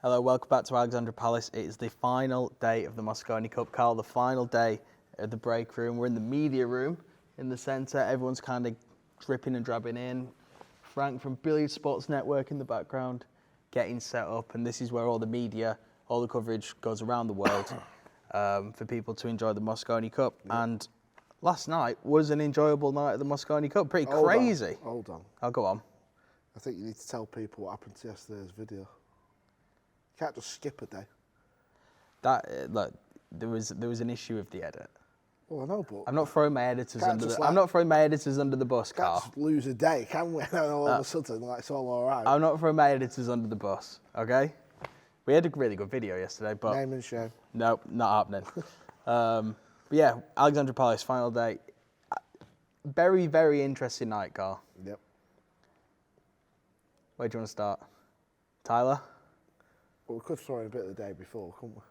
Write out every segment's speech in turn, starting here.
Hello, welcome back to Alexandra Palace. It is the final day of the Mosconi Cup. Karl, the final day at the break room. We're in the media room in the centre. Everyone's kind of dripping and drabbing in. Frank from Billiard Sports Network in the background getting set up. And this is where all the media, all the coverage goes around the world for people to enjoy the Mosconi Cup. Yep. And last night was an enjoyable night at the Mosconi Cup. Pretty crazy. Hold on. I'll go on. I think you need to tell people what happened to yesterday's video. You can't just skip a day. Look, there was an issue with the edit. Well, I know, but I'm not throwing my editors I'm not throwing my editors under the bus, Karl. Can't lose a day, can we? All of a sudden, like it's all right. I'm not throwing my editors under the bus, okay? We had a really good video yesterday, but name and shame. Nope, not happening. But yeah, Alexandra Palace final day. Very, very interesting night, Karl. Yep. Where do you want to start? Tyler? Well, we could throw in a bit of the day before, couldn't we?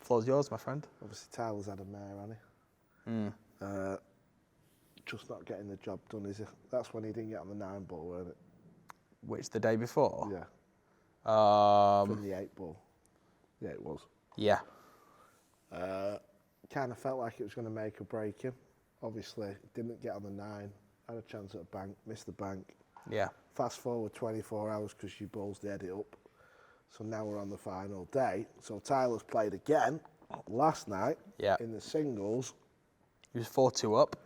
Floor's yours, my friend. Obviously, Tyler's had a mare, hasn't he? Just not getting the job done, is he? That's when he didn't get on the 9 ball, wasn't it? Which, the day before? Yeah. From the 8 ball. Yeah, it was. Yeah. Kind of felt like it was going to make or break him. Obviously, didn't get on the 9. Had a chance at a bank, missed the bank. Yeah. Fast forward 24 hours because she balls the edit up. So now we're on the final day. So Tyler's played again last night in the singles. He was 4-2 up.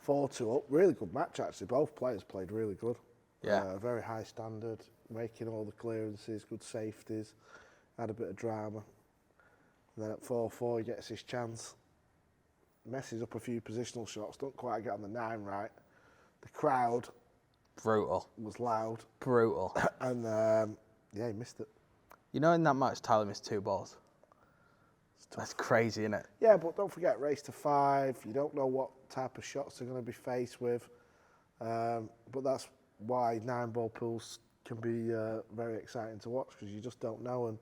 4-2 up. Really good match, actually. Both players played really good. Yeah. Very high standard, making all the clearances, good safeties. Had a bit of drama. And then at 4-4, he gets his chance. Messes up a few positional shots. Don't quite get on the 9 right. The crowd... Brutal. Was loud. Brutal. And, yeah, he missed it. You know, in that match, Tyler missed 2 balls. That's crazy, isn't it? Yeah, but don't forget, race to 5. You don't know what type of shots they're going to be faced with. But that's why 9-ball pools can be very exciting to watch, because you just don't know. And,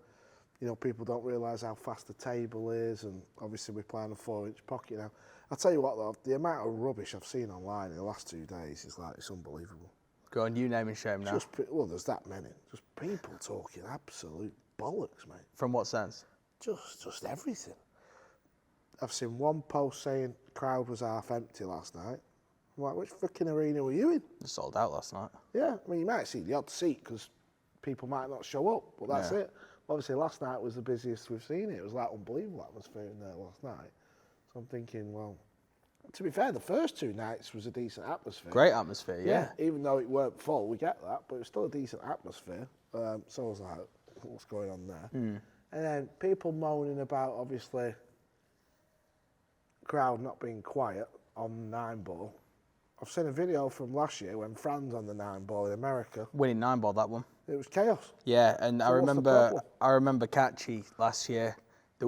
you know, people don't realise how fast the table is. And obviously, we're playing a 4-inch pocket now. I'll tell you what, though, the amount of rubbish I've seen online in the last 2 days is like, it's unbelievable. Go on, you name and shame now. Well, there's that many. Just people talking absolute bollocks, mate. From what sense? Just everything. I've seen one post saying crowd was half empty last night. I'm like, which freaking arena were you in? It sold out last night. Yeah, I mean, you might see the odd seat because people might not show up, but that's it. Obviously, last night was the busiest we've seen it. It was like unbelievable atmosphere in there last night. So I'm thinking, well, to be fair, the first 2 nights was a decent atmosphere. Great atmosphere, yeah. Even though it weren't full, we get that, but it was still a decent atmosphere. So I was like, what's going on there? And then people moaning about, obviously, crowd not being quiet on 9-ball. I've seen a video from last year when Fran's on the 9-ball in America. Winning 9-ball, that one. It was chaos. Yeah, and So I remember Catchy last year. I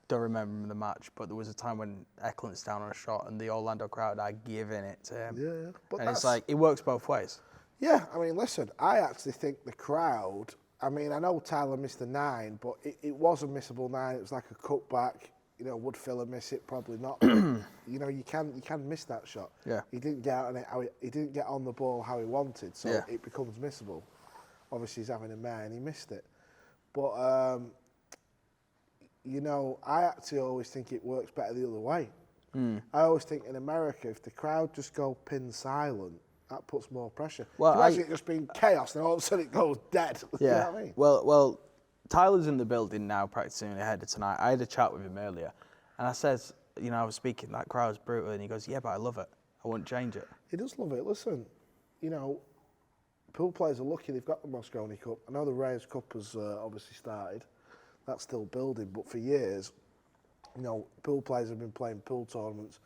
don't remember the match, but there was a time when Eklund's down on a shot and the Orlando crowd are giving it to him. Yeah. But and it's like, it works both ways. Yeah, I mean, listen, I actually think the crowd, I mean, I know Tyler missed the 9, but it was a missable 9. It was like a cutback. You know, would Filler miss it? Probably not. You know, you can miss that shot. Yeah. He didn't get on it. He didn't get on the ball how he wanted, so it becomes missable. Obviously, he's having a mare and he missed it. But you know, I actually always think it works better the other way. I always think in America, if the crowd just go pin silent, that puts more pressure. Well, imagine it just being chaos and all of a sudden it goes dead. Yeah. You know what I mean? Well, Tyler's in the building now practicing ahead of tonight. I had a chat with him earlier, and I says, you know, I was speaking, that crowd's brutal, and he goes, yeah, but I love it. I wouldn't change it. He does love it. Listen, you know, pool players are lucky they've got the Mosconi Cup. I know the Reyes Cup has obviously started. That's still building, but for years, you know, pool players have been playing pool tournaments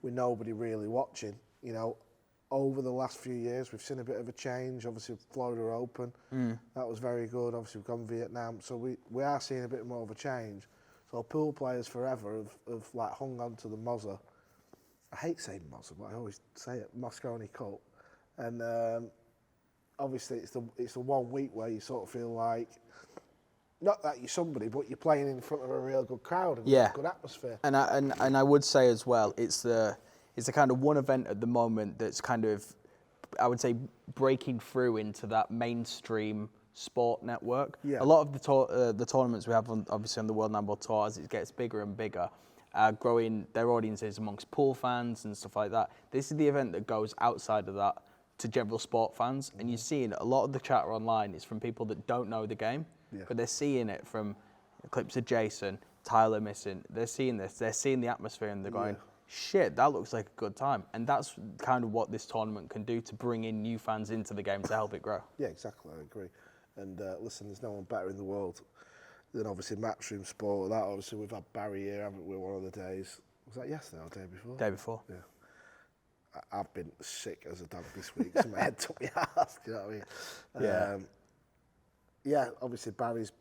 with nobody really watching. You know, over the last few years, we've seen a bit of a change. Obviously, Florida Open, that was very good. Obviously, we've gone Vietnam, so we are seeing a bit more of a change. So pool players forever have like hung on to the Mozza. I hate saying Mozza, but I always say it, Mosconi Cup. And obviously, it's the 1 week where you sort of feel like, not that you're somebody, but you're playing in front of a real good crowd and a good atmosphere. And I would say as well, it's the kind of one event at the moment that's kind of, I would say, breaking through into that mainstream sport network. Yeah. A lot of the tournaments we have, obviously on the World Netball Tour, as it gets bigger and bigger, are growing their audiences amongst pool fans and stuff like that. This is the event that goes outside of that to general sport fans, and you're seeing a lot of the chatter online is from people that don't know the game, but they're seeing it from clips of Jason, Tyler missing. They're seeing this, they're seeing the atmosphere, and they're going, shit, that looks like a good time. And that's kind of what this tournament can do to bring in new fans into the game to help it grow. Yeah, exactly, I agree. And listen, there's no one better in the world than obviously matchroom sport. That obviously we've had Barry here, haven't we, one of the days. Was that yesterday or the day before? Day before. Yeah. I've been sick as a dog this week, so my head took me ass, do you know what I mean? Yeah, obviously Barry's,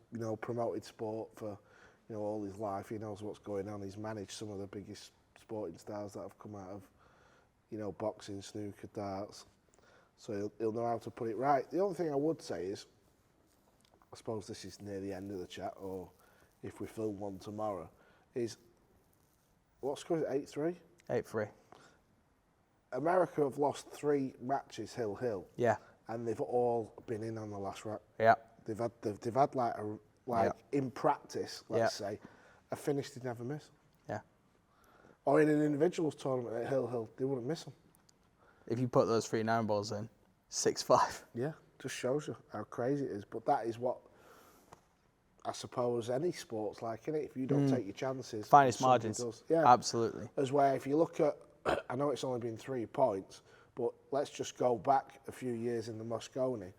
promoted sport for, all his life. He knows what's going on. He's managed some of the biggest sporting stars that have come out of, boxing, snooker, darts. So he'll know how to put it right. The only thing I would say is, I suppose this is near the end of the chat, or if we film one tomorrow, is, what score is it, 8-3? 8-3. America have lost 3 matches hill-hill. Yeah. And they've all been in on the last rack. Yeah. They've had in practice, let's say, a finish they never miss. Yeah. Or in an individuals tournament at hill-hill, they wouldn't miss them. If you put those 3 9 balls in, 6-5. Yeah, just shows you how crazy it is. But that is what I suppose any sport's like, innit? If you don't take your chances, Finest margins. Does. Yeah, absolutely. As where if you look at, I know it's only been 3 points, but let's just go back a few years in the Moscone.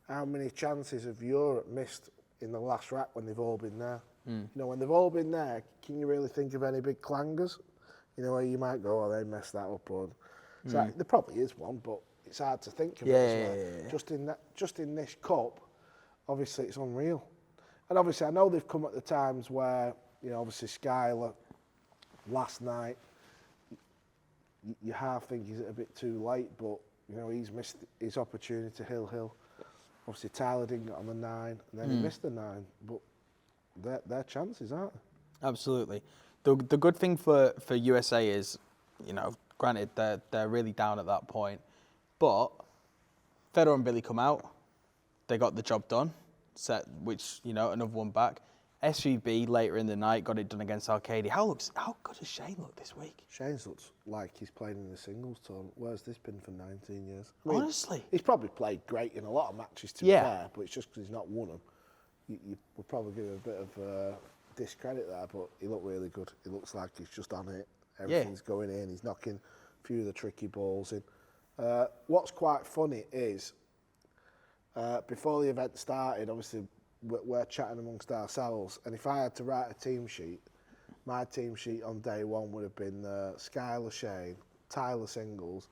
How many chances have Europe missed in the last rack when they've all been there? When they've all been there, can you really think of any big clangers? Where you might go, oh, they messed that up. Or so there probably is one, but it's hard to think of. Yeah. Just in this cup, obviously it's unreal. And obviously I know they've come at the times where, obviously Skyler last night, you half think he's a bit too late, but he's missed his opportunity to hill-hill. Obviously Tyler didn't get on the 9, and then he missed the 9, but they're chances, aren't they? Absolutely. The good thing for USA is, granted they're really down at that point, but Federer and Billy come out, they got the job done, which another one back. SVB later in the night got it done against Arcadia. How good does Shane look this week? Shane's looks like he's playing in the singles tournament. Where's this been for 19 years? Honestly. He's probably played great in a lot of matches, to be fair, but it's just because he's not won them. You would probably give him a bit of discredit there, but he looked really good. He looks like he's just on it. Everything's going in. He's knocking a few of the tricky balls in. What's quite funny is, before the event started, obviously, we're chatting amongst ourselves, and if I had to write a team sheet, my team sheet on day 1 would have been Skylar, Shane, Tyler singles,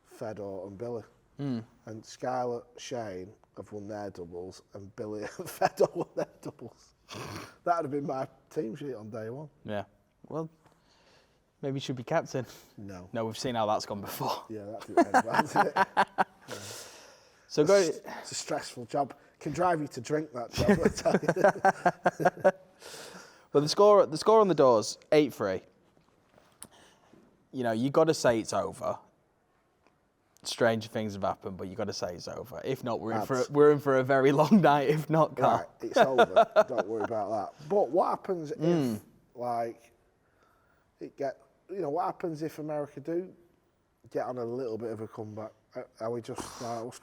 Fedor and Billy. And Skylar, Shane have won their doubles, and Billy and Fedor won their doubles. That would have been my team sheet on day 1. Yeah. Well, maybe you should be captain. No. No, we've seen how that's gone before. Yeah, that didn't end well, did it? Yeah. So go. It's a stressful job. Can drive you to drink, that job, I tell you. But the score on the doors, 8-3. You got to say it's over. Stranger things have happened, but you got to say it's over. If not, we're in for a very long night. If not, Carl. Right, it's over. Don't worry about that. But what happens if, what happens if America do get on a little bit of a comeback? Are we just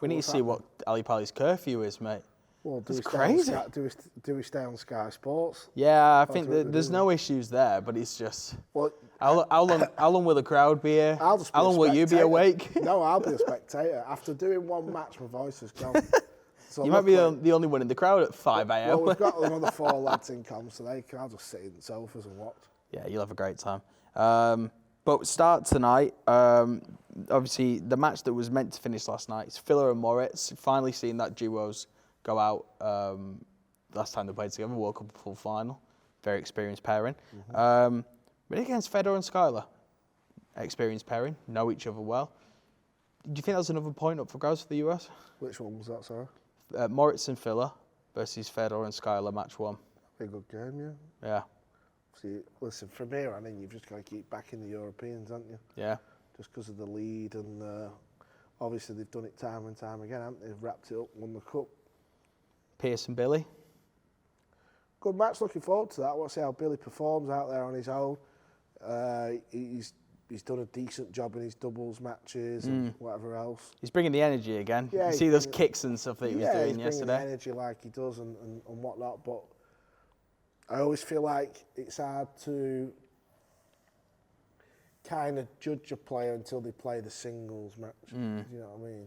we need to see what Ali Pali's curfew is, mate. Well, it's crazy. Do we stay on Sky Sports? Yeah, I think there's no issues there, but it's just. Well, how long will the crowd be here? How long will you be awake? No, I'll be a spectator. After doing one match, my voice has gone. So you might be the only one in the crowd at 5 a.m. Well, we've got another 4 lads in comms today. I'll just sit in the sofas and watch. Yeah, you'll have a great time. But start tonight. Obviously, the match that was meant to finish last night is Filler and Moritz. Finally seeing that duos go out last time they played together, World Cup full final. Very experienced pairing. But against Federer and Skyler, experienced pairing, know each other well. Do you think that's another point up for grabs for the US? Which one was that, sorry? Moritz and Filler versus Federer and Skyler, match 1. A good game, yeah. Yeah. See, listen, from here on in, you've just got to keep backing the Europeans, haven't you? Yeah. Just because of the lead, and obviously they've done it time and time again, haven't they? They've wrapped it up, won the cup. Pierce and Billy. Good match, looking forward to that. We'll see how Billy performs out there on his own. He's done a decent job in his doubles matches and whatever else. He's bringing the energy again. Yeah, you see those kicks and stuff that he was doing he's yesterday. bringing the energy like he does and whatnot, but I always feel like it's hard to kind of judge a player until they play the singles match. You know what I mean?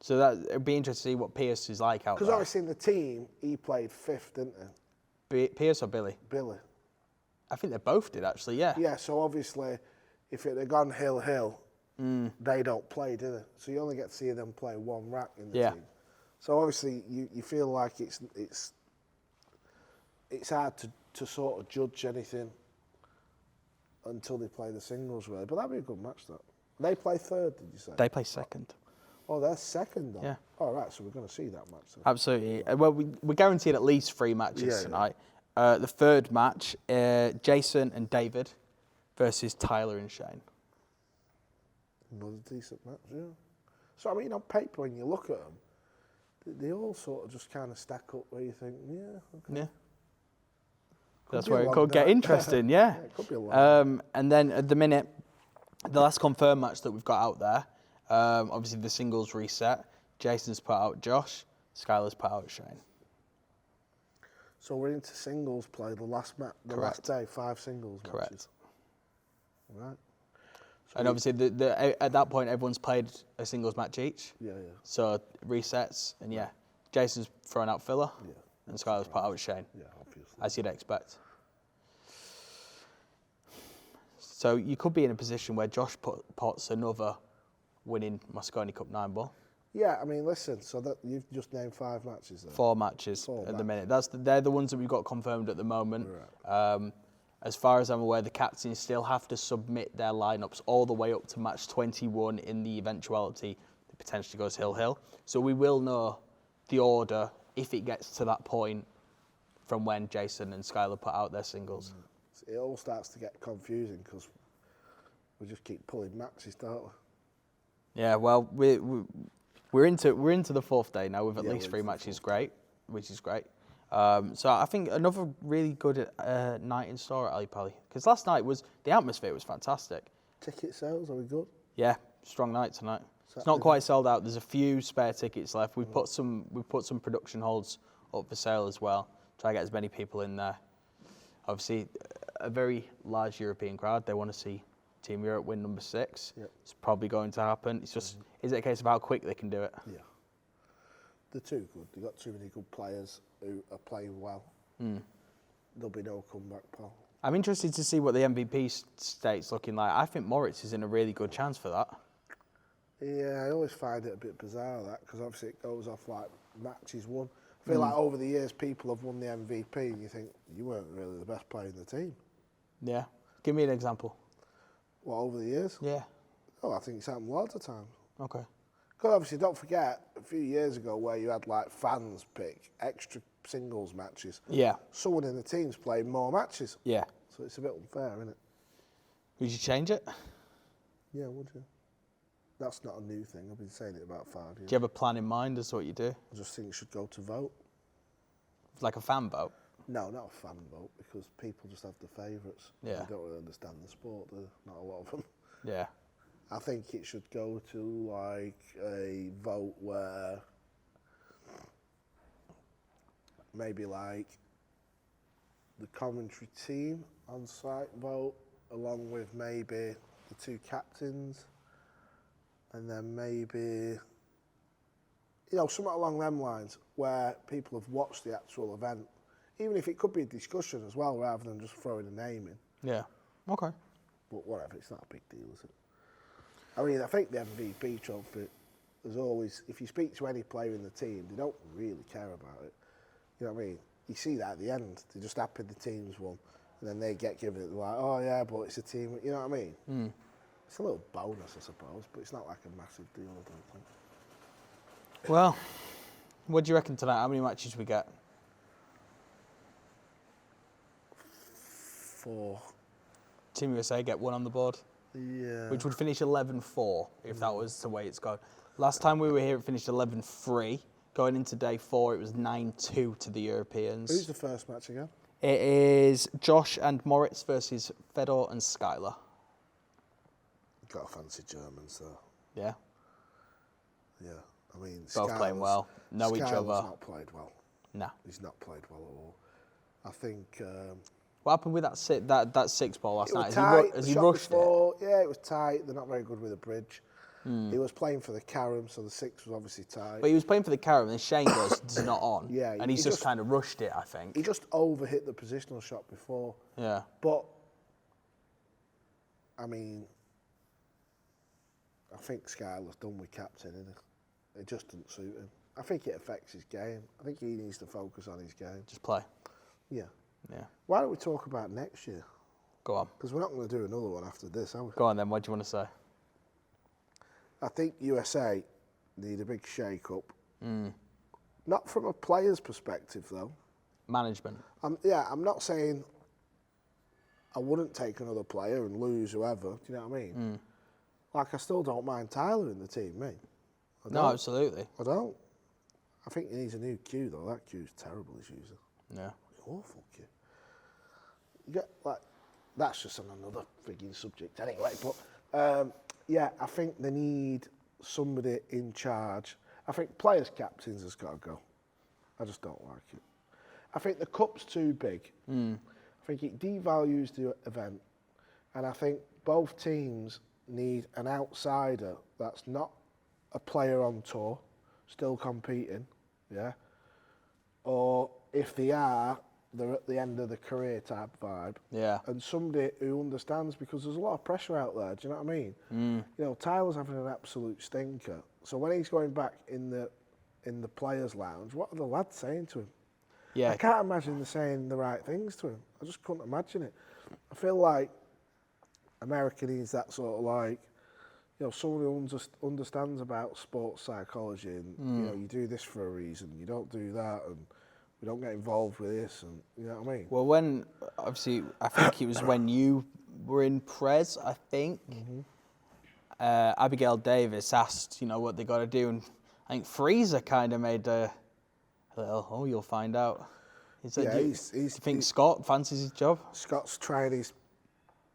So it'd be interesting to see what Pierce is like out there. Because obviously in the team, he played fifth, didn't he? Pierce or Billy? Billy. I think they both did, actually, yeah. Yeah, so obviously, if it had gone hill, they don't play, do they? So you only get to see them play one rack in the team. So obviously, you feel like it's hard to sort of judge anything until they play the singles, really. But that'd be a good match, that. They play third, did you say? They play second. Oh, they're second, though? Yeah. All right, so we're going to see that match then. Absolutely. Well, we're guaranteed at least 3 matches tonight. The third match, Jason and David versus Tyler and Shane. Another decent match, yeah. So, I mean, on paper, when you look at them, they all sort of just kind of stack up where you think, yeah, okay. Yeah. Could That's be a where it long could get night. interesting, yeah. It could be a long And then at the minute, the last confirmed match that we've got out there, obviously the singles reset. Jason's put out Josh, Skylar's put out Shane. So we're into singles play, the last last day, 5 singles matches. Correct. Right. So And obviously, at that point, everyone's played a singles match each. Yeah. So resets, and Jason's thrown out filler, Yeah. and Skylar's put out Shane, Yeah, obviously. as you'd expect. So you could be in a position where Josh pots another winning Mosconi Cup 9 ball. Yeah, I mean, listen, so that you've just named 5 matches there. 4 matches at the minute. They're the ones that we've got confirmed at the moment. Right. As far as I'm aware, the captains still have to submit their lineups all the way up to match 21 in the eventuality that potentially goes hill. So we will know the order if it gets to that point from when Jason and Skylar put out their singles. It all starts to get confusing because we just keep pulling matches, don't we? Yeah, well, we're into the 4th day now with at least 3 matches, which is great. So I think another really good night in store at Ali Pali, because last night the atmosphere was fantastic. Ticket sales, are we good? Yeah, strong night tonight. It's Saturday not quite sold out. There's a few spare tickets left. We've put some production holds up for sale as well. Try to get as many people in there. Obviously, a very large European crowd. They want to see Team Europe win number 6. Yep. It's probably going to happen. It's just, is it a case of how quick they can do it? Yeah. They're too good. They've got too many good players who are playing well. There'll be no comeback, pal. I'm interested to see what the MVP state's looking like. I think Moritz is in a really good chance for that. Yeah, I always find it a bit bizarre, that, because obviously it goes off like matches won. I feel like over the years people have won the MVP and you think, you weren't really the best player in the team. Yeah. Give me an example. What, over the years? Yeah. Oh, I think it's happened loads of times. Okay. Because obviously, don't forget, a few years ago where you had like fans pick extra singles matches. Yeah. Someone in the team's played more matches. Yeah. So it's a bit unfair, isn't it? Would you change it? Yeah, would you? That's not a new thing. I've been saying it about 5 years. Do you have a plan in mind as to what you do? I just think it should go to vote. Like a fan vote? No, not a fan vote, because people just have the favourites. Yeah. They don't really understand the sport, do they? Not a lot of them. Yeah. I think it should go to like a vote where maybe like the commentary team on site vote, along with maybe the 2 captains, and then maybe, something along them lines where people have watched the actual event, even if it could be a discussion as well, rather than just throwing a name in. Yeah. Okay. But whatever, it's not a big deal, is it? I mean, I think the MVP trophy, there's always, if you speak to any player in the team, they don't really care about it. You know what I mean? You see that at the end. They're just happy the team's won. And then they get given it, like, oh yeah, but it's a team. You know what I mean? It's a little bonus, I suppose, but it's not like a massive deal, I don't think. Well, what do you reckon tonight? How many matches we get? 4. Team USA get 1 on the board. Yeah. Which would finish 11-4 if that was the way it's gone. Last time we were here, it finished 11-3, Going into day 4, it was 9-2 to the Europeans. Who's the first match again? It is Josh and Moritz versus Fedor and Skylar. Got to fancy Germans, though. Yeah. Yeah. I mean, Both playing well. Know each other. Skylar's not played well. No. He's not played well at all. I think... what happened with that 6 ball last night? Has he rushed it? Yeah, it was tight. They're not very good with a bridge. He was playing for the Carom, so the 6 was obviously tight. But he was playing for the Carom, and Shane goes, it's not on. Yeah, and he's just kind of rushed it, I think. He just overhit the positional shot before. Yeah. But, I mean, I think Skylar's done with captain, isn't it? It just doesn't suit him. I think it affects his game. I think he needs to focus on his game. Just play. Yeah. Yeah. Why don't we talk about next year? Go on. Because we're not going to do another one after this, are we? Go on then, what do you want to say? I think USA need a big shake-up. Not from a player's perspective, though. Management. I'm not saying I wouldn't take another player and lose whoever. Do you know what I mean? Like, I still don't mind Tyler in the team, me. No, absolutely. I don't. I think he needs a new cue, though. That cue's terrible, he's using. Yeah. Awful cue. You get, like, that's just on another frigging subject anyway. But, yeah, I think they need somebody in charge. I think players' captains has got to go. I just don't like it. I think the cup's too big. I think it devalues the event. And I think both teams need an outsider that's not a player on tour, still competing, yeah? Or if they are, they're at the end of the career type vibe. Yeah. And somebody who understands, because there's a lot of pressure out there, do you know what I mean? You know, Tyler's having an absolute stinker. So when he's going back in the players' lounge, what are the lads saying to him? Yeah. I can't imagine they're saying the right things to him. I just couldn't imagine it. I feel like America needs that sort of like, you know, someone who understands about sports psychology and, you know, you do this for a reason, you don't do that, and we don't get involved with this, and you know what I mean? Well, when, obviously, I think it was when you were in Prez, I think, Abigail Davis asked, you know, what they got to do, and I think Freezer kind of made a little, oh, you'll find out. He said, Yeah, do you think Scott fancies his job? Scott's trying his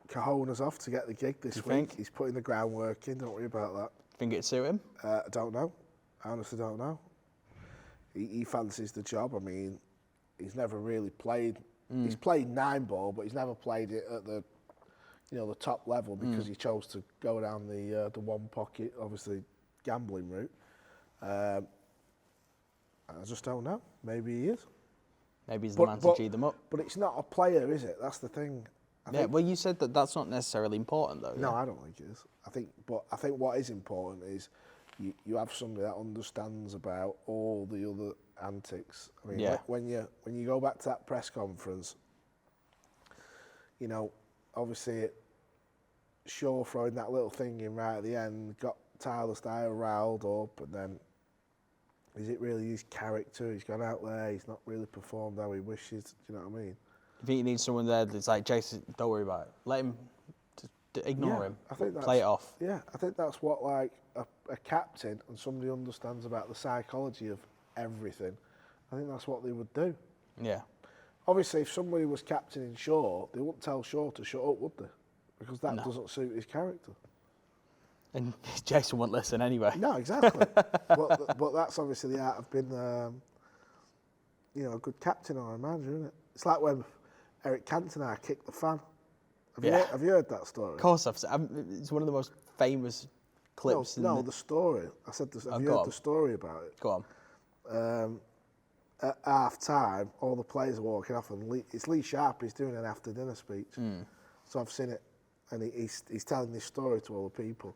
cojones off to get the gig this week. Think? He's putting the groundwork in, don't worry about that. Think it'd suit him? I don't know. I honestly don't know. He fancies the job. I mean, he's never really played. He's played 9-ball, but he's never played it at the, you know, the top level because he chose to go down the one pocket, obviously, gambling route. I just don't know. Maybe he is. Maybe he's the man to G them up. But it's not a player, is it? That's the thing. Yeah, well, you said that that's not necessarily important, though. No, yeah? I don't think it is. I think what is important is you have somebody that understands about all the other antics. I mean, Yeah. when you go back to that press conference, you know, obviously Shaw throwing that little thing in right at the end got Tyler Style riled up, and then is it really his character? He's gone out there, he's not really performed how he wishes. Do you know what I mean? You think you need someone there that's like, Jason, don't worry about it. Let him, ignore him. I think that's, play it off. Yeah, I think that's what like a captain and somebody who understands about the psychology of everything. I think that's what they would do. Yeah. Obviously, if somebody was captaining Shaw, they wouldn't tell Shaw to shut up, would they? Because that doesn't suit his character. And Jason won't listen anyway. No, exactly. but that's obviously the art of being, you know, a good captain, I imagine, isn't it? It's like when Eric Cantona kicked the fan. Have you heard that story? Of course, it's one of the most famous clips. No, the story. I said, have you heard the story about it? Go on. At half time, all the players are walking off, and it's Lee Sharp. He's doing an after dinner speech. So I've seen it, and he's telling this story to all the people,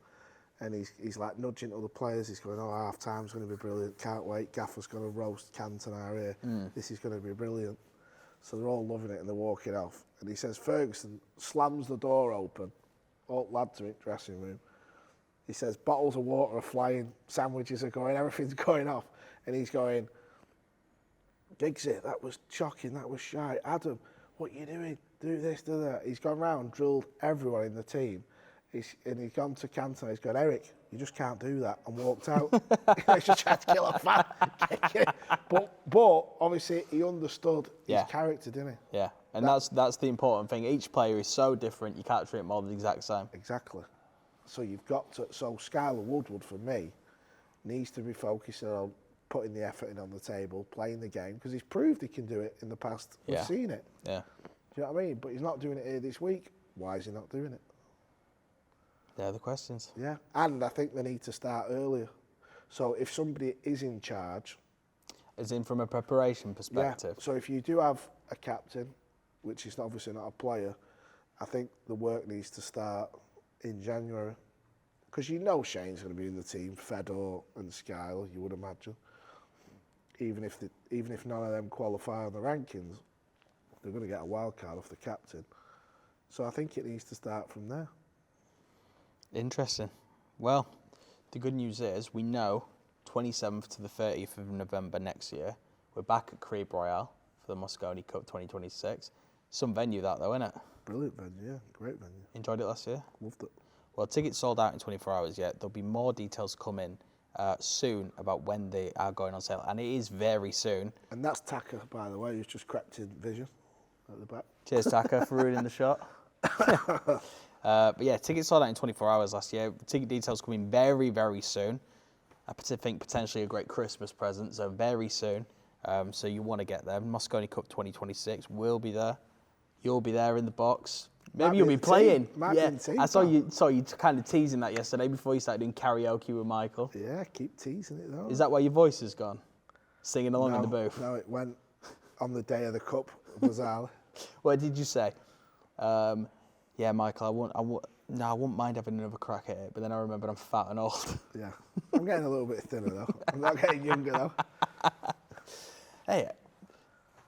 and he's like nudging all the players. He's going, "Oh, half time's going to be brilliant. Can't wait. Gaffer's going to roast Cantona here. This is going to be brilliant." So they're all loving it, and they're walking off. And he says Ferguson slams the door open. All lads are in the dressing room. He says bottles of water are flying, sandwiches are going, everything's going off, and he's going, "Giggsy, that was shocking, that was shy. Adam, what are you doing? Do this, do that." He's gone round, drilled everyone in the team. He's gone to Cantona, he's gone, "Eric, You just can't do that, and walked out. He just tried to kill a fan. but obviously he understood his character, didn't he? Yeah, and that's the important thing. Each player is so different. You can't treat them all the exact same. Exactly. So you've got to. So Skylar Woodward, for me, needs to be focusing on putting the effort in on the table, playing the game, because he's proved he can do it in the past. We've seen it. Yeah. Do you know what I mean? But he's not doing it here this week. Why is he not doing it? They're the questions. Yeah, and I think they need to start earlier. So if somebody is in charge... As in from a preparation perspective? Yeah, so if you do have a captain, which is obviously not a player, I think the work needs to start in January. Because you know Shane's going to be in the team, Fedor and Skyler, you would imagine. Even if none of them qualify on the rankings, they're going to get a wild card off the captain. So I think it needs to start from there. Interesting. Well, the good news is we know 27th to the 30th of November next year, we're back at Crib Royale for the Moscone Cup 2026. Some venue that though, isn't it? Brilliant venue, yeah. Great venue. Enjoyed it last year? Loved it. Well, tickets sold out in 24 hours yet. There'll be more details coming soon about when they are going on sale, and it is very soon. And that's Taka, by the way, who's just crept in vision at the back. Cheers, Taka, for ruining the shot. But yeah, tickets sold out in 24 hours last year. Ticket details coming very, very soon. I think potentially a great Christmas present, so very soon. So you want to get there. Moscone Cup 2026 will be there. You'll be there in the box. Maybe you'll be playing. I saw you kind of teasing that yesterday before you started doing karaoke with Michael. Yeah, keep teasing it though. Is that why your voice has gone? Singing along in the booth? No, it went on the day of the cup, bizarrely. What did you say? Yeah, Michael, I wouldn't mind having another crack at it, but then I remembered I'm fat and old. Yeah, I'm getting a little bit thinner though. I'm not getting younger though. Hey,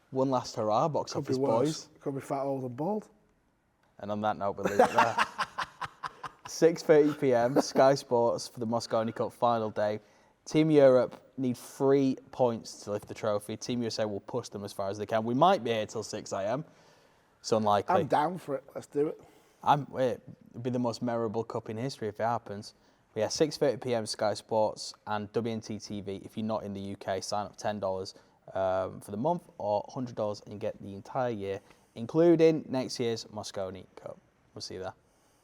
one last hurrah, box office boys. Could be fat, old and bald. And on that note, we'll leave it there. 6:30 p.m, Sky Sports for the Moscone Cup final day. Team Europe need 3 points to lift the trophy. Team USA will push them as far as they can. We might be here till 6 a.m. It's unlikely. I'm down for it. Let's do it. It'll be the most memorable cup in history if it happens. But yeah, 6:30 p.m, Sky Sports and WNT TV. If you're not in the UK, sign up $10 for the month or $100 and you get the entire year, including next year's Moscone Cup. We'll see you there.